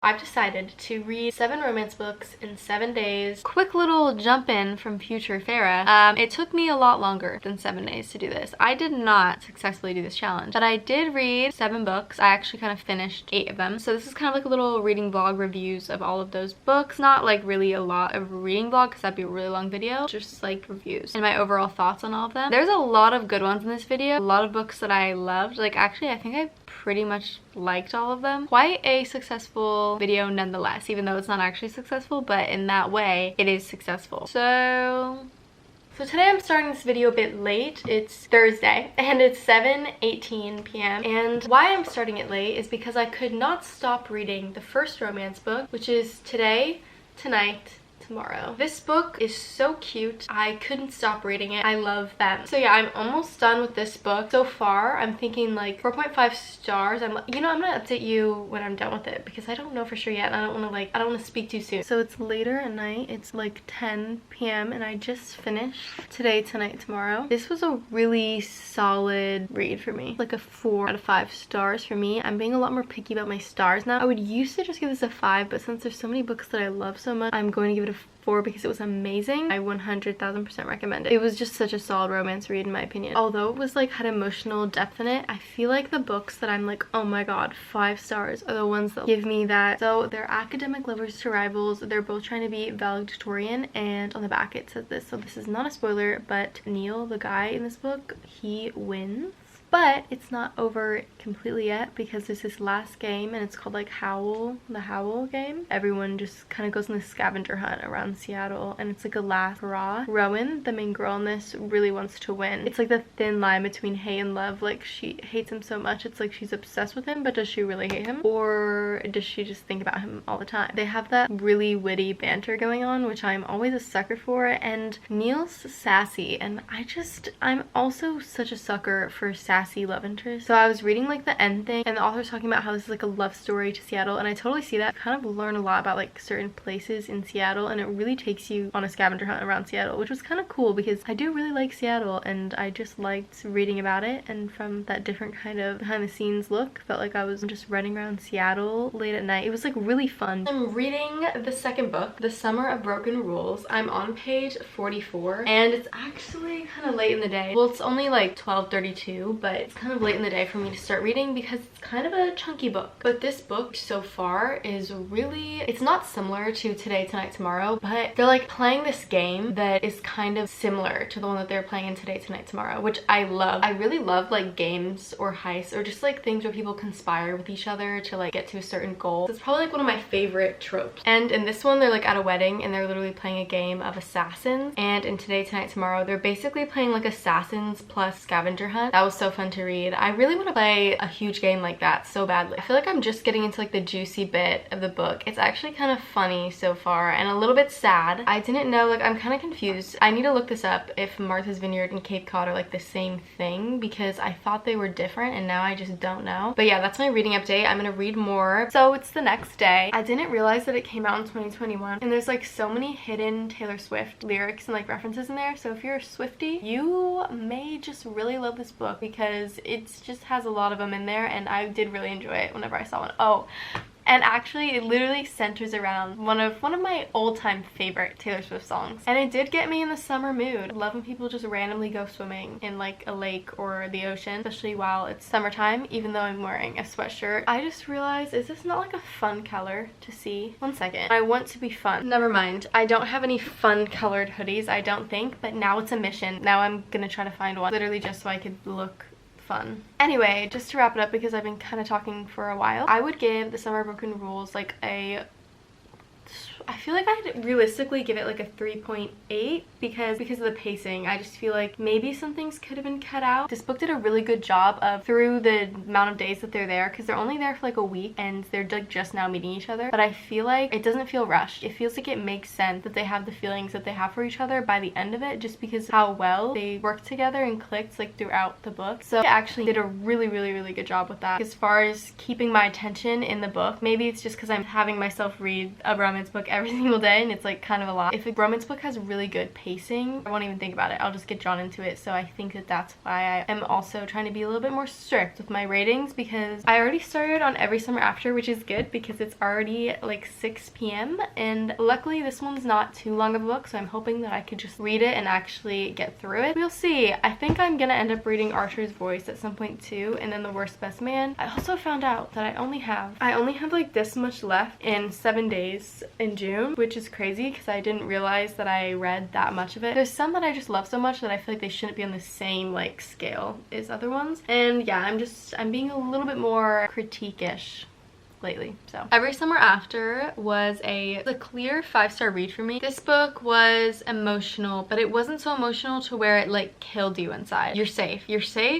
I've decided to read 7 romance books in 7 days. Quick little jump in from future Farah. It took me a lot longer than 7 days to do this. I did not successfully do this challenge, but I did read 7 books. I actually kind of finished 8 of them. So this is kind of like a little reading vlog reviews of all of those books. Not like really a lot of a reading vlog because that'd be a really long video. Just like reviews and my overall thoughts on all of them. There's a lot of good ones in this video. A lot of books that I loved. Like actually I think I pretty much liked all of them. Quite a successful video nonetheless, even though it's not actually successful, but in that way it is successful. So today I'm starting this video a bit late. It's Thursday and it's 7:18 p.m. and why I'm starting it late is because I could not stop reading the first romance book, which is Today, Tonight, Tomorrow. This book is so cute. I couldn't stop reading it. I love them. So yeah, I'm almost done with this book. So far, I'm thinking like 4.5 stars. I'm gonna update you when I'm done with it because I don't know for sure yet. And I don't want to speak too soon. So it's later at night. It's like 10 p.m. and I just finished Today, Tonight, Tomorrow. This was a really solid read for me. Like a 4 out of 5 stars for me. I'm being a lot more picky about my stars now. I would used to just give this a 5, but since there's so many books that I love so much, I'm going to give it a 4 because it was amazing. I 100,000% recommend it. It was just such a solid romance read in my opinion. Although it was like had emotional depth in it, I feel like the books that I'm like, oh my god, 5 stars are the ones that give me that. So they're academic lovers to rivals. They're both trying to be valedictorian, and on the back it says this. So this is not a spoiler, but Neil, the guy in this book, he wins. But it's not over completely yet because there's this last game and it's called like the Howl game. Everyone just kind of goes on this scavenger hunt around Seattle and it's like a last hurrah. Rowan, the main girl in this, really wants to win. It's like the thin line between hate and love. Like she hates him so much it's like she's obsessed with him, but does she really hate him? Or does she just think about him all the time? They have that really witty banter going on, which I'm always a sucker for, and Neil's sassy and I'm also such a sucker for sassy love interest. So I was reading like the end thing and the author's talking about how this is like a love story to Seattle, and I totally see that. I kind of learn a lot about like certain places in Seattle and it really takes you on a scavenger hunt around Seattle, which was kind of cool because I do really like Seattle and I just liked reading about it, and from that different kind of behind the scenes look, felt like I was just running around Seattle late at night. It was like really fun. I'm reading the second book, The Summer of Broken Rules. I'm on page 44 and it's actually kind of late in the day. Well, it's only like 12:32, but it's kind of late in the day for me to start reading because it's kind of a chunky book. But this book so far is really, it's not similar to Today, Tonight, Tomorrow, but they're like playing this game that is kind of similar to the one that they're playing in Today, Tonight, Tomorrow, which I love. I really love like games or heists or just like things where people conspire with each other to like get to a certain goal. It's probably like one of my favorite tropes. And in this one, they're like at a wedding and they're literally playing a game of assassins. And in Today, Tonight, Tomorrow, they're basically playing like assassins plus scavenger hunt. That was so fun to read. I really want to play a huge game like that so badly. I feel like I'm just getting into like the juicy bit of the book. It's actually kind of funny so far and a little bit sad. I didn't know, like I'm kind of confused. I need to look this up if Martha's Vineyard and Cape Cod are like the same thing because I thought they were different and now I just don't know. But yeah, that's my reading update. I'm gonna read more. So it's the next day. I didn't realize that it came out in 2021 and there's like so many hidden Taylor Swift lyrics and like references in there. So if you're a Swiftie, you may just really love this book because it just has a lot of them in there and I did really enjoy it whenever I saw one. Oh, and actually it literally centers around one of my all-time favorite Taylor Swift songs, and it did get me in the summer mood. I love when people just randomly go swimming in like a lake or the ocean, especially while it's summertime, even though I'm wearing a sweatshirt. I just realized, is this not like a fun color to see? One second. I want to be fun. Never mind. I don't have any fun colored hoodies, I don't think, but now it's a mission. Now I'm gonna try to find one literally just so I could look fun. Anyway, just to wrap it up because I've been kind of talking for a while, I would give The Summer of Broken Rules like a, I feel like I'd realistically give it like a 3.8 because of the pacing. I just feel like maybe some things could have been cut out. This book did a really good job of, through the amount of days that they're there, because they're only there for like a week and they're like just now meeting each other, but I feel like it doesn't feel rushed. It feels like it makes sense that they have the feelings that they have for each other by the end of it, just because how well they worked together and clicked like throughout the book. So I actually did a really good job with that. As far as keeping my attention in the book, maybe it's just because I'm having myself read a romance romance book every single day, and it's like kind of a lot. If a romance book has really good pacing, I won't even think about it. I'll just get drawn into it. So I think that that's why I am also trying to be a little bit more strict with my ratings, because I already started on Every Summer After, which is good because it's already like 6 p.m. and luckily this one's not too long of a book, so I'm hoping that I could just read it and actually get through it. We'll see. I think I'm gonna end up reading Archer's Voice at some point too, and then The Worst Best Man. I also found out that I only have like this much left in 7 days in June, which is crazy because I didn't realize that I read that much of it. There's some that I just love so much that I feel like they shouldn't be on the same like scale as other ones, and yeah, I'm being a little bit more critique-ish lately. So Every Summer After was a clear 5-star read for me. This book was emotional, but it wasn't so emotional to where it like killed you inside. You're safe,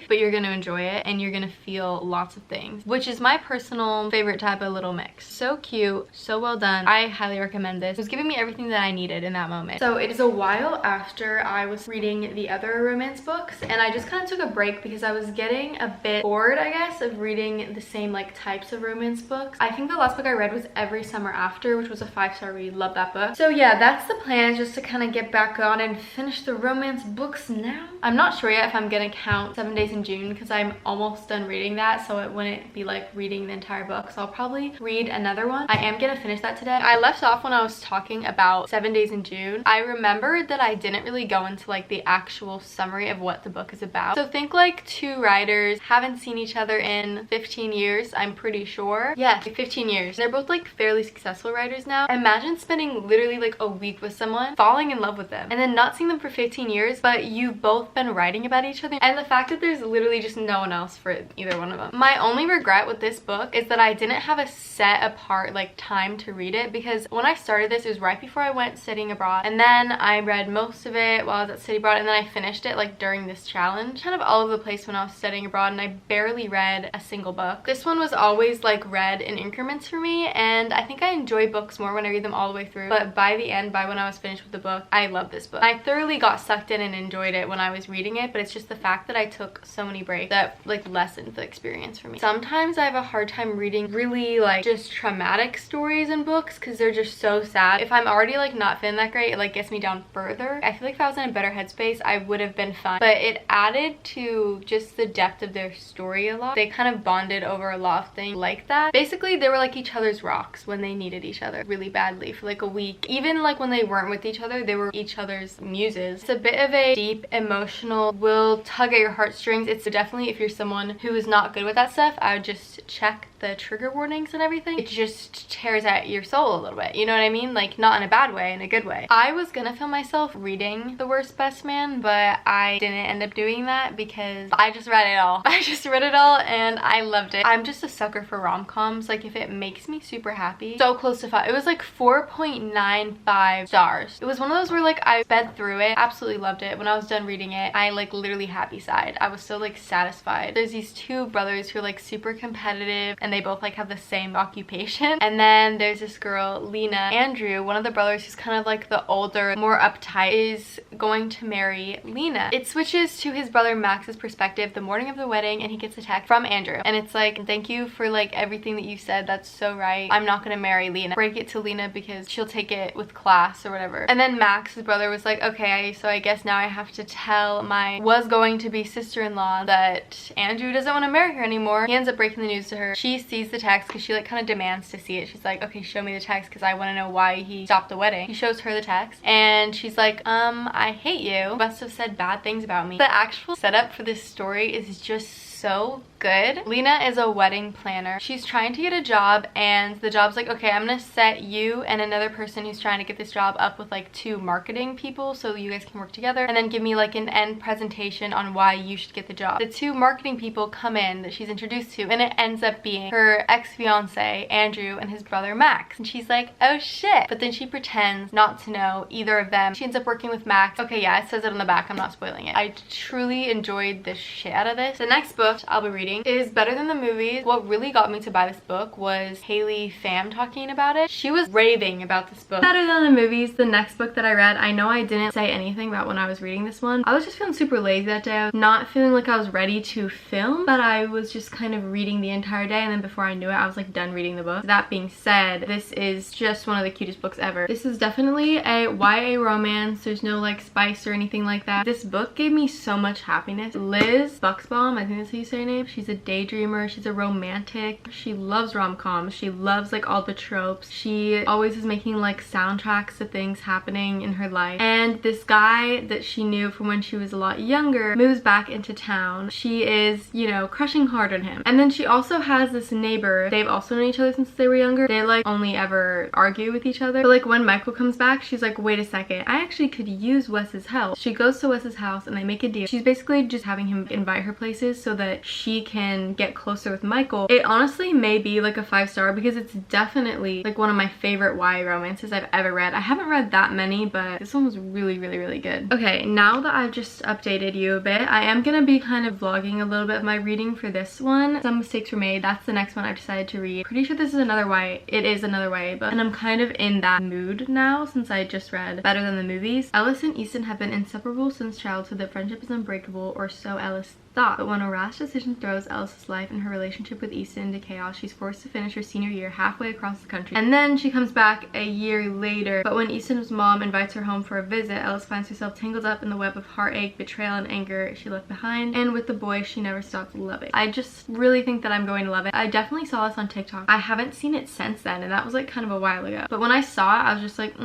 but you're gonna enjoy it and you're gonna feel lots of things, which is my personal favorite type of little mix. So cute, so well done. I highly recommend this. It was giving me everything that I needed in that moment. So it is a while after I was reading the other romance books, and I just kind of took a break because I was getting a bit bored, I guess, of reading the same like types of romance books. I think the last book I read was Every Summer After, which was a 5-star read. Love that book. So yeah, that's the plan, just to kind of get back on and finish the romance books now. I'm not sure yet if I'm gonna count 7 Days in June because I'm almost done reading that, so it wouldn't be like reading the entire book. So I'll probably read another one. I am gonna finish that today. I left off when I was talking about 7 Days in June. I remembered that I didn't really go into like the actual summary of what the book is about. So think like two writers haven't seen each other in 15 years, I'm pretty sure. Yeah, 15 years. They're both like fairly successful writers now. Imagine spending literally like a week with someone, falling in love with them, and then not seeing them for 15 years, but you've both been writing about each other, and the fact that there's literally just no one else for either one of them. My only regret with this book is that I didn't have a set apart like time to read it, because when I started this, it was right before I went studying abroad, and then I read most of it while I was at study abroad, and then I finished it like during this challenge. Kind of all over the place when I was studying abroad, and I barely read a single book. This one was always like read in increments for me, and I think I enjoy books more when I read them all the way through, but by the end, by when I was finished with the book, I love this book. I thoroughly got sucked in and enjoyed it when I was reading it, but it's just the fact that I took so many breaks that like lessened the experience for me. Sometimes I have a hard time reading really like just traumatic stories in books because they're just so sad. If I'm already like not feeling that great, it like gets me down further. I feel like if I was in a better headspace, I would have been fine, but it added to just the depth of their story a lot. They kind of bonded over a lot of things like that. Basically, they were like each other's rocks when they needed each other really badly for like a week. Even like when they weren't with each other, they were each other's muses. It's a bit of a deep, emotional, will tug at your heartstrings. It's definitely, if you're someone who is not good with that stuff, I would just check the trigger warnings and everything. It just tears at your soul a little bit, you know what I mean? Like not in a bad way, in a good way. I was gonna film myself reading The Worst Best Man, but I didn't end up doing that because I just read it all. I just read it all and I loved it. I'm just a sucker for rom-coms. Like if it makes me super happy. So close to 5. It was like 4.95 stars. It was one of those where like I sped through it, absolutely loved it. When I was done reading it, I like literally happy sighed. I was so like satisfied. There's these two brothers who are like super competitive, and they both like have the same occupation. And then there's this girl, Lena. Andrew, one of the brothers who's kind of like the older, more uptight, is going to marry Lena. It switches to his brother Max's perspective the morning of the wedding, and he gets a text from Andrew, and it's like, thank you for like everything that you said, that's so right. I'm not gonna marry Lena. Break it to Lena because she'll take it with class or whatever. And then Max, his brother, was like, okay, so I guess now I have to tell my was going to be sister-in-law that Andrew doesn't want to marry her anymore. He ends up breaking the news to her. She sees the text because she like kind of demands to see it. She's like, okay, show me the text because I want to know why he stopped the wedding. He shows her the text and she's like, I hate you. Must have said bad things about me. The actual setup for this story is just so good. Lena is a wedding planner. She's trying to get a job, and the job's like, okay, I'm gonna set you and another person who's trying to get this job up with like 2 marketing people so you guys can work together, and then give me like an end presentation on why you should get the job. The 2 marketing people come in that she's introduced to, and it ends up being her ex-fiance Andrew and his brother Max, and she's like, oh shit, but then she pretends not to know either of them. She ends up working with Max. Okay, yeah, it says it on the back, I'm not spoiling it. I truly enjoyed the shit out of this. The next book I'll be reading reading is better than the movies. What really got me to buy this book was Haley Pham talking about it. She was raving about this book. Better than the movies. The next book that I read, I know I didn't say anything about when I was reading this one. I was just feeling super lazy that day. I was not feeling like I was ready to film, but I was just kind of reading the entire day, and then before I knew it, I was like done reading the book. That being said, this is just one of the cutest books ever. This is definitely a YA romance. There's no like spice or anything like that. This book gave me so much happiness. Liz Buxbaum, I think that's how you say her name. She's a daydreamer. She's a romantic. She loves rom-coms. She loves like all the tropes. She always is making like soundtracks to things happening in her life. And this guy that she knew from when she was a lot younger moves back into town. She is, you know, crushing hard on him. And then she also has this neighbor. They've also known each other since they were younger. They like only ever argue with each other. But like when Michael comes back, she's like, wait a second, I actually could use Wes's help. She goes to Wes's house and they make a deal. She's basically just having him invite her places so that she can get closer with Michael. It honestly may be like a 5-star because it's definitely like one of my favorite YA romances I've ever read. I haven't read that many, but this one was really, really, really good. Okay, now that I've just updated you a bit, I am gonna be kind of vlogging a little bit of my reading for this one. Some mistakes were made. That's the next one I've decided to read. Pretty sure this is another YA. It is another YA book, and I'm kind of in that mood now since I just read Better Than the Movies. Ellis and Easton have been inseparable since childhood. Their friendship is unbreakable, or so Ellis thought. But when a rash decision throws Ellis's life and her relationship with Easton into chaos, she's forced to finish her senior year halfway across the country. And then she comes back a year later. But when Easton's mom invites her home for a visit, Ellis finds herself tangled up in the web of heartache, betrayal, and anger she left behind. And with the boy she never stopped loving. I just really think that I'm going to love it. I definitely saw this on TikTok. I haven't seen it since then, and that was like kind of a while ago. But when I saw it, I was just like,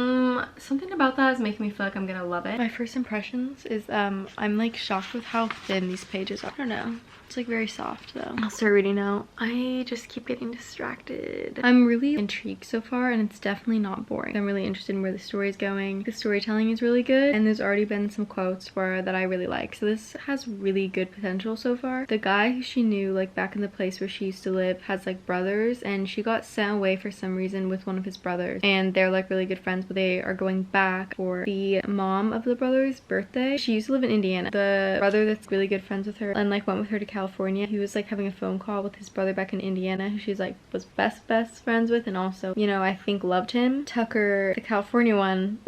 something about that is making me feel like I'm gonna love it. My first impressions is I'm like shocked with how thin these pages are. I don't know. It's like very soft though. I'll start reading now. I just keep getting distracted. I'm really intrigued so far, and it's definitely not boring. I'm really interested in where the story is going. The storytelling is really good, and there's already been some quotes that I really like. So this has really good potential so far. The guy who she knew like back in the place where she used to live has like brothers, and she got sent away for some reason with one of his brothers, and they're like really good friends, but they are going back for the mom of the brother's birthday. She used to live in Indiana. The brother that's really good friends with her and like went with her to California, he was like having a phone call with his brother back in Indiana, who she's like was best friends with, and also, you know, I think loved him. Tucker, the California one,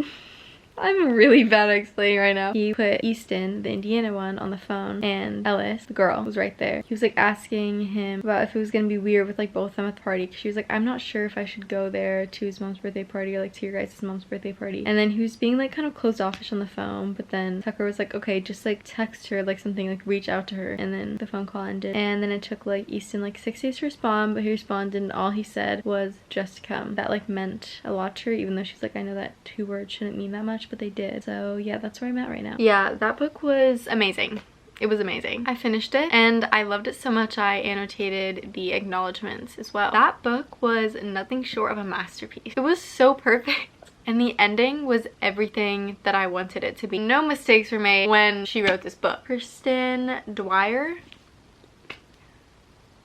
I'm really bad at explaining right now. He put Easton, the Indiana one, on the phone, and Ellis, the girl, was right there. He was like asking him about if it was gonna be weird with like both of them at the party, because she was like, I'm not sure if I should go there to his mom's birthday party or like to your guys' mom's birthday party. And then he was being like kind of closed offish on the phone, but then Tucker was like, okay, just like text her like something, like reach out to her. And then the phone call ended, and then it took like Easton like 6 days to respond, but he responded and all he said was just come. That like meant a lot to her, even though she's like, I know that 2 words shouldn't mean that much, but they did. So yeah, that's where I'm at right now. Yeah, that book was amazing. It was amazing. I finished it and I loved it so much I annotated the acknowledgements as well. That book was nothing short of a masterpiece. It was so perfect. And the ending was everything that I wanted it to be. No mistakes were made when she wrote this book. Kristen Dwyer,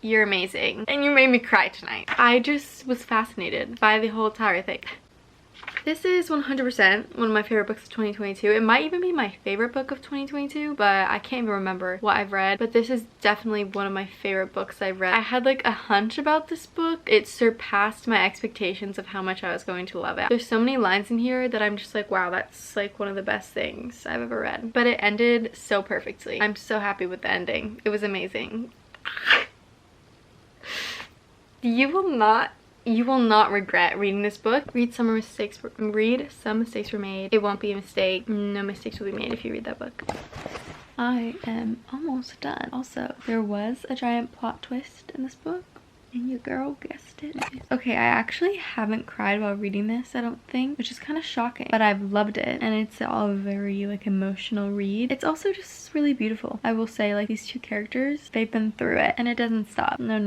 you're amazing. And you made me cry tonight. I just was fascinated by the whole entire thing. This is 100% one of my favorite books of 2022. It might even be my favorite book of 2022, but I can't even remember what I've read. But this is definitely one of my favorite books I've read. I had like a hunch about this book. It surpassed my expectations of how much I was going to love it. There's so many lines in here that I'm just like, wow, that's like one of the best things I've ever read. But it ended so perfectly. I'm so happy with the ending. It was amazing. You will not regret reading this book. Read some mistakes were made. It won't be a mistake. No mistakes will be made if you read that book. I am almost done. Also, there was a giant plot twist in this book, and your girl guessed it. Okay, I actually haven't cried while reading this, I don't think, which is kind of shocking, but I've loved it, and it's all very like emotional read. It's also just really beautiful. I will say, like, these 2 characters, they've been through it, and it doesn't stop. No.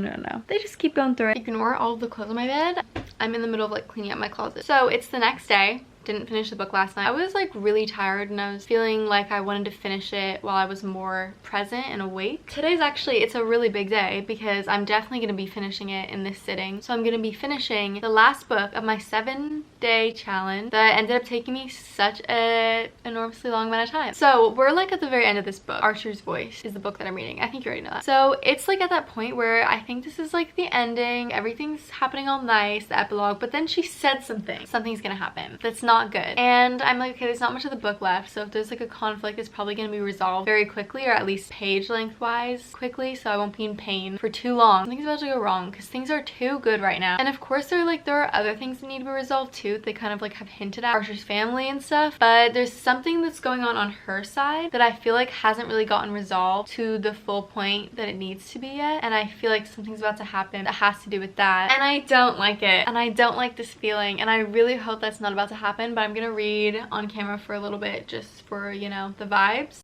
They just keep going through it. Ignore all of the clothes on my bed. I'm in the middle of like cleaning up my closet. So it's the next day. didn't finish the book last night. I was like really tired and I was feeling like I wanted to finish it while I was more present and awake. Today's actually, it's a really big day because I'm definitely going to be finishing it in this sitting. So I'm going to be finishing the last book of my 7-day challenge that ended up taking me such a enormously long amount of time. So we're like at the very end of this book. Archer's Voice is the book that I'm reading. I think you already know that. So it's like at that point where I think this is like the ending. Everything's happening all nice, the epilogue, but then she said something. Something's gonna happen that's not good. And I'm like, okay, there's not much of the book left. So if there's like a conflict, it's probably gonna be resolved very quickly, or at least page length wise quickly, so I won't be in pain for too long. Something's about to go wrong because things are too good right now. And of course there are other things that need to be resolved too. They kind of like have hinted at Archer's family and stuff, but there's something that's going on her side that I feel like hasn't really gotten resolved to the full point that it needs to be yet. And I feel like something's about to happen that has to do with that. And I don't like it. And I don't like this feeling. And I really hope that's not about to happen, but I'm gonna read on camera for a little bit just for, you know, the vibes.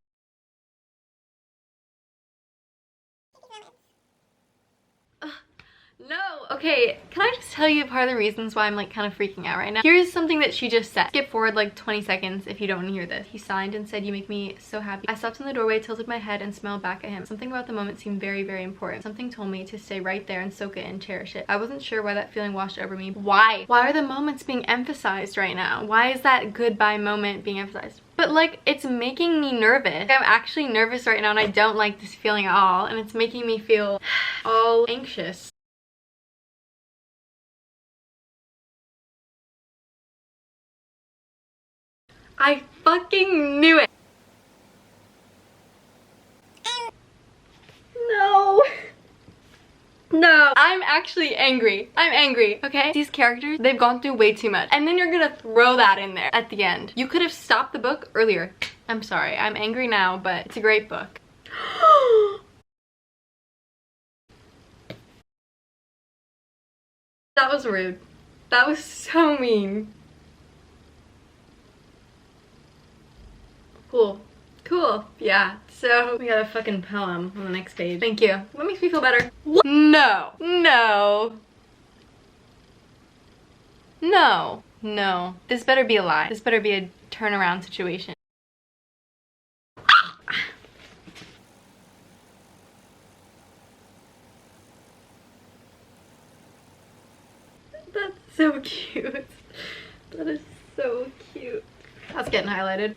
No, okay, can I just tell you part of the reasons why I'm like kind of freaking out right now? Here's something that she just said. Skip forward like 20 seconds if you don't want to hear this. He signed and said, "You make me so happy." I stopped in the doorway, tilted my head, and smiled back at him. Something about the moment seemed very, very important. Something told me to stay right there and soak it and cherish it. I wasn't sure why that feeling washed over me. Why? Why are the moments being emphasized right now? Why is that goodbye moment being emphasized? But like, it's making me nervous. Like, I'm actually nervous right now and I don't like this feeling at all. And it's making me feel all anxious. I fucking knew it. No. No, I'm actually angry. I'm angry, okay? These characters, they've gone through way too much. And then you're gonna throw that in there at the end. You could have stopped the book earlier. I'm sorry, I'm angry now, but it's a great book. That was rude. That was so mean. Cool. Cool. Yeah. So we got a fucking poem on the next page. Thank you. That makes me feel better. No. No. No. No. This better be a lie. This better be a turnaround situation. That's so cute. That is so cute. That's getting highlighted.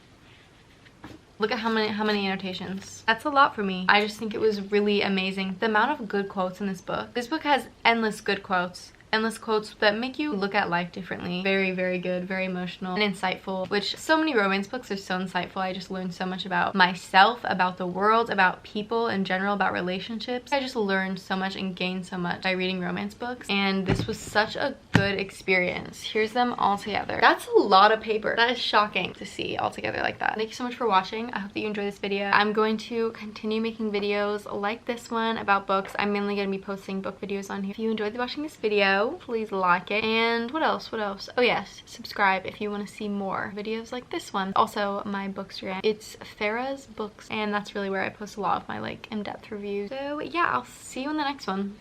Look at how many annotations. That's a lot for me. I just think it was really amazing. The amount of good quotes in this book. This book has endless good quotes. Endless quotes that make you look at life differently. Very, very good, very emotional and insightful, which so many romance books are so insightful. I just learned so much about myself, about the world, about people in general, about relationships. I just learned so much and gained so much by reading romance books, and this was such a good experience. Here's them all together. That's a lot of paper. That is shocking to see all together like that. Thank you so much for watching. I hope that you enjoyed this video. I'm going to continue making videos like this one about books. I'm mainly going to be posting book videos on here. If you enjoyed watching this video, please like it. And what else? Oh yes, subscribe if you want to see more videos like this one. Also, my bookstagram, it's Farah's Books, and that's really where I post a lot of my like in-depth reviews. So yeah, I'll see you in the next one.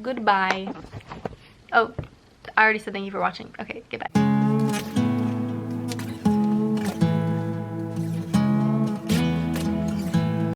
Goodbye. Oh, I already said thank you for watching. Okay, goodbye.